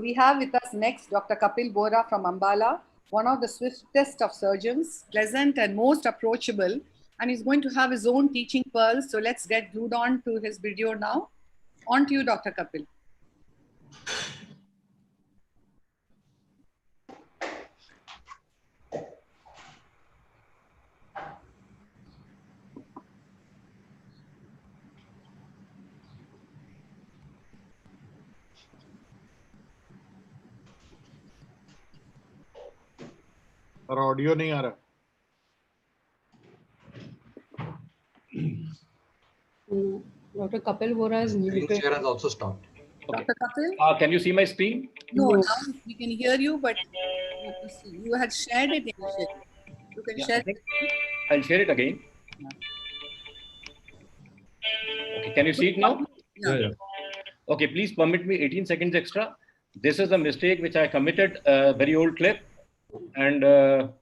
We have with us next Dr. Kapil Bora from Ambala, one of the swiftest of surgeons, pleasant and most approachable, and he's going to have his own teaching pearls. So let's get glued on to his video now. On to you, Dr. Kapil. और audio नहीं आ रहा। Dr. Kapil Bora is muted. Screen share has also stopped. Okay. Dr. Kapil? Can you see my screen? No, now we can hear you, but you had shared it initially. You can share it. I'll share it again. Okay, can you see it now? Yeah. Okay, please permit me 18 seconds extra. This is a mistake which I committed, a very old clip, and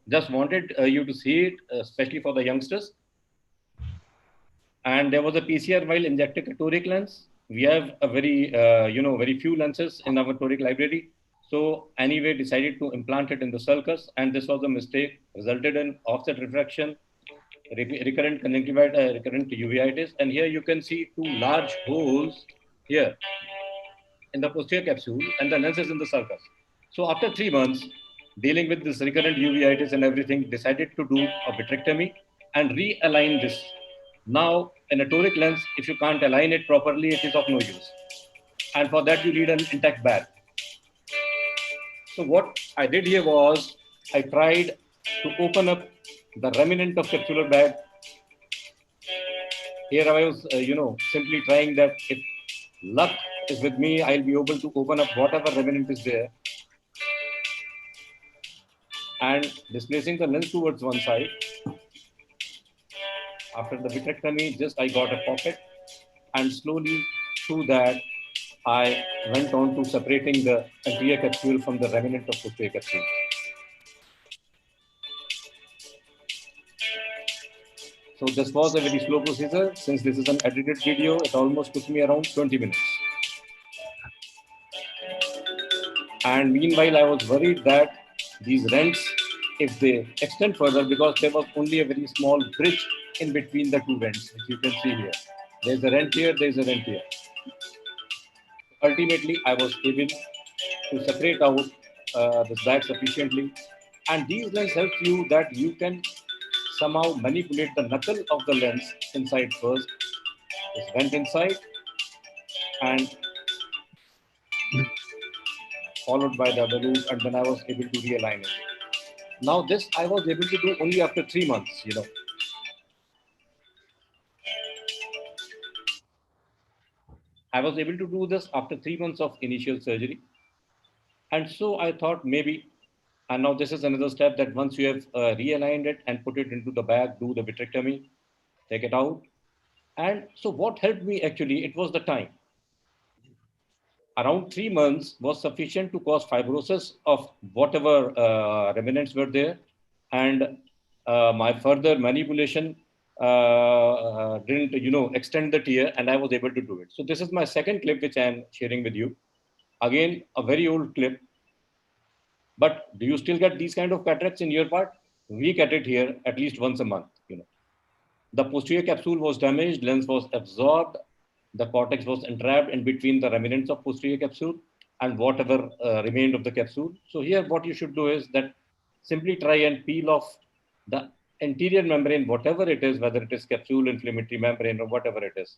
just wanted you to see it, especially for the youngsters. And there was a PCR while injecting a toric lens. We have a very, very few lenses in our toric library. So anyway, decided to implant it in the sulcus, and this was a mistake, resulted in offset refraction, recurrent conjunctivitis, recurrent uveitis. And here you can see two large holes here in the posterior capsule, and the lens is in the sulcus. So after 3 months, dealing with this recurrent uveitis and everything, decided to do a vitrectomy and realign this. Now, in a toric lens, if you can't align it properly, it is of no use. And for that, you need an intact bag. So what I did here was, I tried to open up the remnant of capsular bag. Here I was, simply trying that if luck is with me, I'll be able to open up whatever remnant is there. And displacing the lens towards one side. After the vitrectomy, just I got a pocket, and slowly through that, I went on to separating the anterior capsule from the remnant of posterior capsule. So this was a very slow procedure. Since this is an edited video, it almost took me around 20 minutes. And meanwhile, I was worried that these rents, if they extend further, because there was only a very small bridge in between the two rents, which you can see here. There's a rent here, there's a rent here. Ultimately, I was able to separate out this bag sufficiently. And these lenses help you that you can somehow manipulate the knuckle of the lens inside first. This went inside and followed by the other loop, and then I was able to realign it. Now this I was able to do only after 3 months, I was able to do this after 3 months of initial surgery. And so I thought maybe, and now this is another step, that once you have realigned it and put it into the bag, do the vitrectomy, take it out. And so what helped me actually, it was the time. Around 3 months was sufficient to cause fibrosis of whatever remnants were there. And my further manipulation didn't, extend the tear, and I was able to do it. So this is my second clip, which I am sharing with you. Again, a very old clip. But do you still get these kind of cataracts in your part? We get it here at least once a month. The posterior capsule was damaged, lens was absorbed, the cortex was entrapped in between the remnants of posterior capsule and whatever remained of the capsule. So here what you should do is that simply try and peel off the anterior membrane, whatever it is, whether it is capsule, inflammatory membrane, or whatever it is.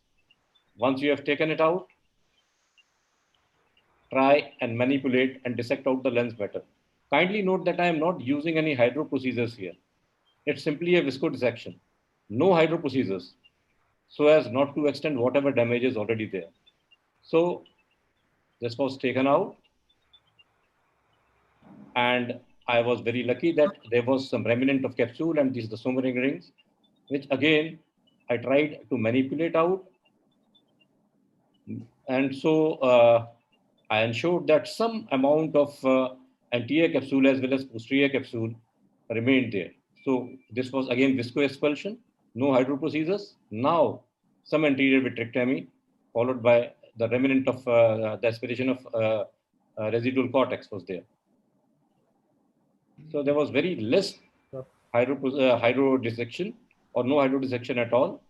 Once you have taken it out, try and manipulate and dissect out the lens better. Kindly note that I am not using any hydro procedures here. It's simply a visco dissection. No hydro procedures, so as not to extend whatever damage is already there. So this was taken out, and I was very lucky that there was some remnant of capsule, and these are the sommering rings, which again I tried to manipulate out. And so I ensured that some amount of anterior capsule as well as posterior capsule remained there. So this was again visco expulsion, no hydro procedures. Now some anterior vitrectomy followed by the remnant of the aspiration of residual cortex was there. So there was very less hydrodissection or no hydrodissection at all.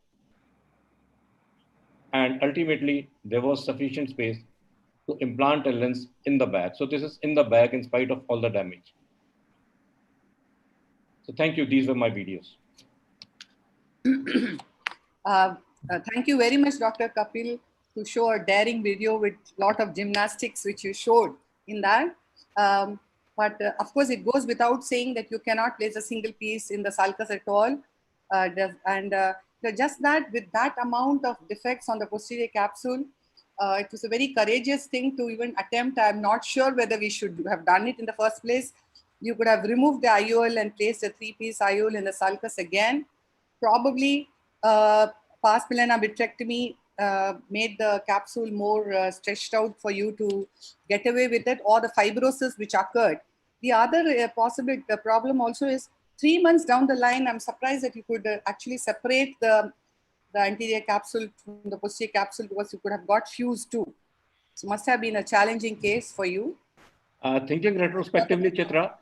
And ultimately, there was sufficient space to implant a lens in the bag. So this is in the bag in spite of all the damage. So thank you. These were my videos. Thank you very much, Dr. Kapil, to show a daring video with a lot of gymnastics, which you showed in that. But of course, it goes without saying that you cannot place a single piece in the sulcus at all. Just that, with that amount of defects on the posterior capsule, it was a very courageous thing to even attempt. I'm not sure whether we should have done it in the first place. You could have removed the IOL and placed a 3-piece IOL in the sulcus again. Probably pars plana vitrectomy made the capsule more stretched out for you to get away with it, or the fibrosis which occurred. The other possible problem also is 3 months down the line, I'm surprised that you could actually separate the anterior capsule from the posterior capsule, because you could have got fused too. So must have been a challenging case for you. Thinking retrospectively, Chitra,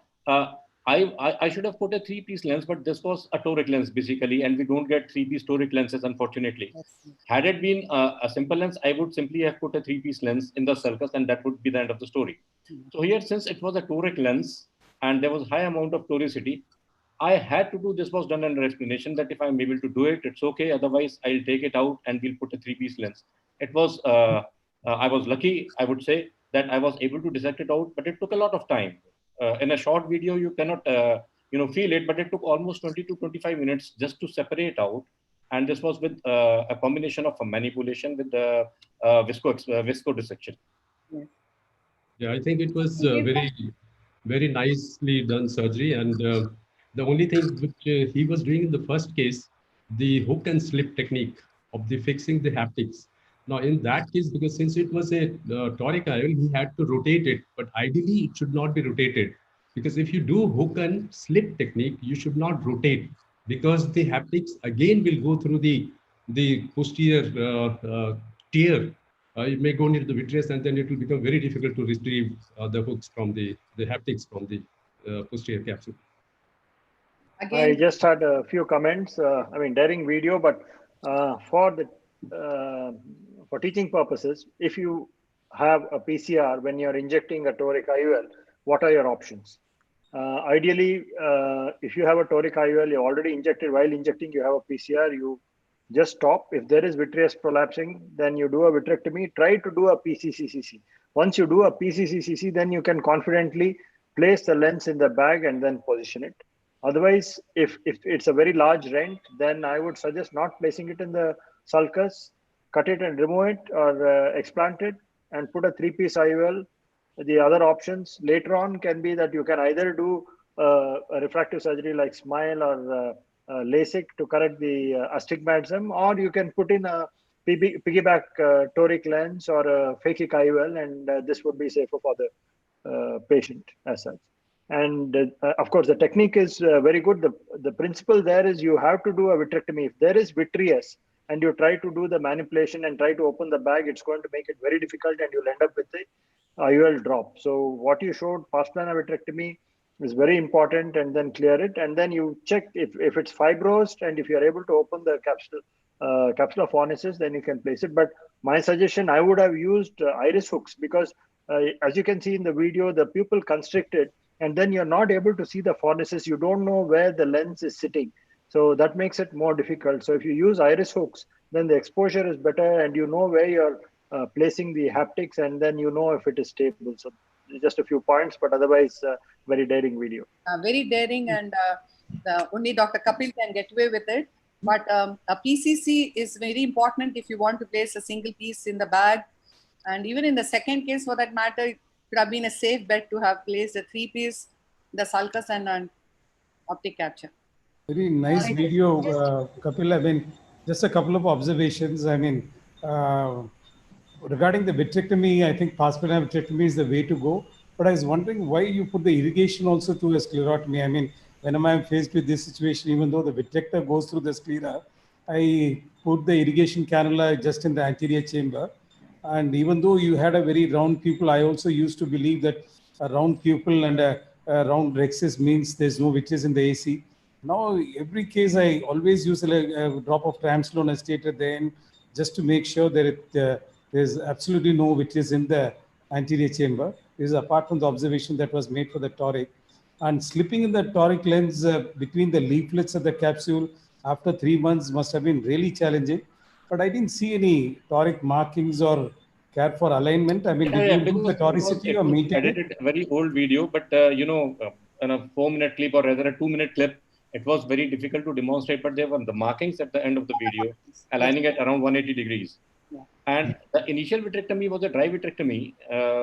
I should have put a 3-piece lens, but this was a toric lens basically, and we don't get 3-piece toric lenses, unfortunately. Yes. Had it been a simple lens, I would simply have put a 3-piece lens in the sulcus, and that would be the end of the story. So here, since it was a toric lens and there was high amount of toricity, I had to do, this was done under explanation that if I'm able to do it, it's okay. Otherwise, I'll take it out and we'll put a 3-piece lens. It was, I was lucky, I would say, that I was able to dissect it out, but it took a lot of time. In a short video, you cannot, feel it, but it took almost 20 to 25 minutes just to separate out. And this was with a combination of a manipulation with the visco dissection. Yeah. Yeah, I think it was very, very nicely done surgery. And the only thing which he was doing in the first case, the hook and slip technique of the fixing the haptics. Now, in that case, because since it was a toric IOL, he had to rotate it, but ideally it should not be rotated, because if you do hook and slip technique, you should not rotate, because the haptics again will go through the posterior tear. It may go into the vitreous, and then it will become very difficult to retrieve the hooks from the haptics from the posterior capsule. Again, I just had a few comments. Daring video, but for teaching purposes, if you have a PCR when you're injecting a toric IOL, what are your options? Ideally, if you have a toric IOL, you already injected, while injecting, you have a PCR, you just stop. If there is vitreous prolapsing, then you do a vitrectomy. Try to do a PCCCC. Once you do a PCCCC, then you can confidently place the lens in the bag and then position it. Otherwise, if it's a very large rent, then I would suggest not placing it in the sulcus, cut it and remove it, or explant it and put a 3-piece IOL. The other options later on can be that you can either do a refractive surgery like SMILE or LASIK to correct the astigmatism, or you can put in a piggyback toric lens or a phakic IOL, and this would be safer for the patient as such. And of course, the technique is very good. The principle there is you have to do a vitrectomy. If there is vitreous and you try to do the manipulation and try to open the bag, it's going to make it very difficult and you'll end up with the IOL drop. So what you showed, pars plana vitrectomy, is very important, and then clear it. And then you check if it's fibrosed, and if you're able to open the capsular fornices, then you can place it. But my suggestion, I would have used iris hooks, because as you can see in the video, the pupil constricted, and then you're not able to see the fornices. You don't know where the lens is sitting. So that makes it more difficult. So if you use iris hooks, then the exposure is better, and you know where you're placing the haptics, and then you know if it is stable. So just a few points, but otherwise very daring video. Very daring, and only Dr. Kapil can get away with it. But a PCC is very important if you want to place a single piece in the bag. And even in the second case, for that matter, it could have been a safe bet to have placed a 3-piece, the sulcus and an optic capture. Very nice video, Kapil. Just a couple of observations. Regarding the vitrectomy, I think pars plana vitrectomy is the way to go. But I was wondering why you put the irrigation also to a sclerotomy. Whenever I'm faced with this situation, even though the vitrector goes through the sclera, I put the irrigation cannula just in the anterior chamber. And even though you had a very round pupil, I also used to believe that a round pupil and a round rhexis means there's no witches in the AC. Now, every case, I always use a drop of triamcinolone acetate at the end, just to make sure that there's absolutely no witches in the anterior chamber. This is apart from the observation that was made for the toric. And slipping in the toric lens between the leaflets of the capsule after 3 months must have been really challenging. But I didn't see any toric markings or care for alignment. I mean, did you lose the toricity or maintain it? Edited a very old video, but in a 4-minute clip or rather a 2-minute clip, it was very difficult to demonstrate. But there were the markings at the end of the video, aligning at around 180 degrees. Yeah. And the initial vitrectomy was a dry vitrectomy.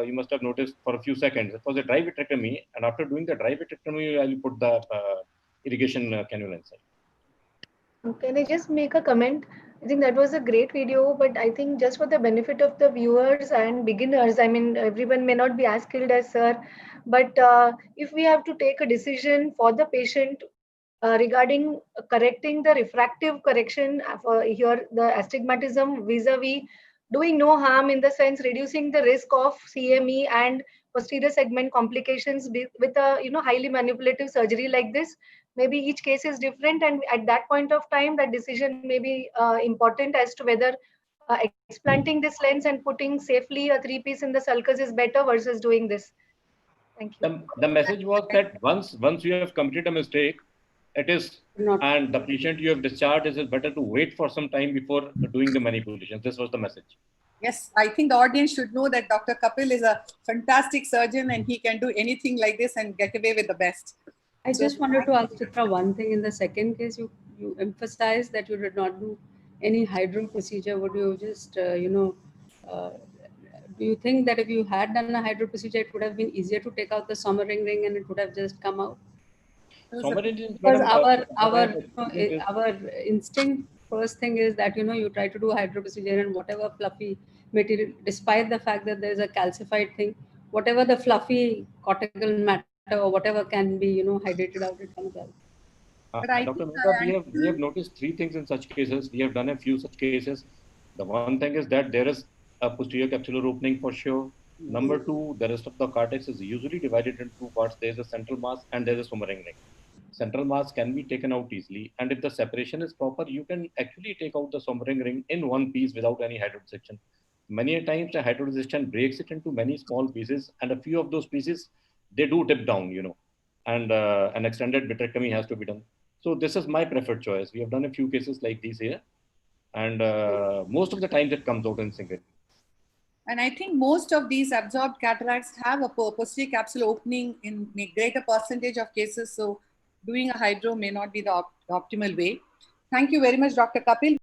You must have noticed for a few seconds. It was a dry vitrectomy, and after doing the dry vitrectomy, I'll put the irrigation cannula inside. Can I just make a comment? I think that was a great video, but I think just for the benefit of the viewers and beginners, I mean, everyone may not be as skilled as sir, but if we have to take a decision for the patient regarding correcting the refractive correction for here, the astigmatism vis-a-vis doing no harm in the sense reducing the risk of CME and posterior segment complications with a highly manipulative surgery like this. Maybe each case is different, and at that point of time, that decision may be important as to whether explanting this lens and putting safely a 3-piece in the sulcus is better versus doing this. Thank you. The message was that once you have committed a mistake, it is and the patient you have discharged, it is better to wait for some time before doing the manipulations. This was the message. Yes, I think the audience should know that Dr. Kapil is a fantastic surgeon and he can do anything like this and get away with the best. I just wanted to ask Chitra one thing. In the second case, you emphasized that you did not do any hydro procedure. Would you just, do you think that if you had done a hydro procedure, it would have been easier to take out the Sommering ring and it would have just come out? Because our instinct first thing is that you try to do a hydro procedure and whatever fluffy material, despite the fact that there is a calcified thing, whatever the fluffy cortical matter or whatever can be hydrated out, it comes out. But I Dr. think, Mehta, we have noticed 3 things in such cases. We have done a few such cases. The one thing is that there is a posterior capsular opening for sure. Number 2, the rest of the cortex is usually divided into 2 parts. There is a central mass and there is a Sommering ring. Central mass can be taken out easily, and if the separation is proper, you can actually take out the Sommering ring in one piece without any hydrodissection. Many a times, the hydrodissection breaks it into many small pieces, and a few of those pieces they do tip down, and an extended vitrectomy has to be done. So this is my preferred choice. We have done a few cases like these here, and most of the times it comes out in single. And I think most of these absorbed cataracts have a posterior capsule opening in a greater percentage of cases. So doing a hydro may not be the optimal way. Thank you very much, Dr. Kapil.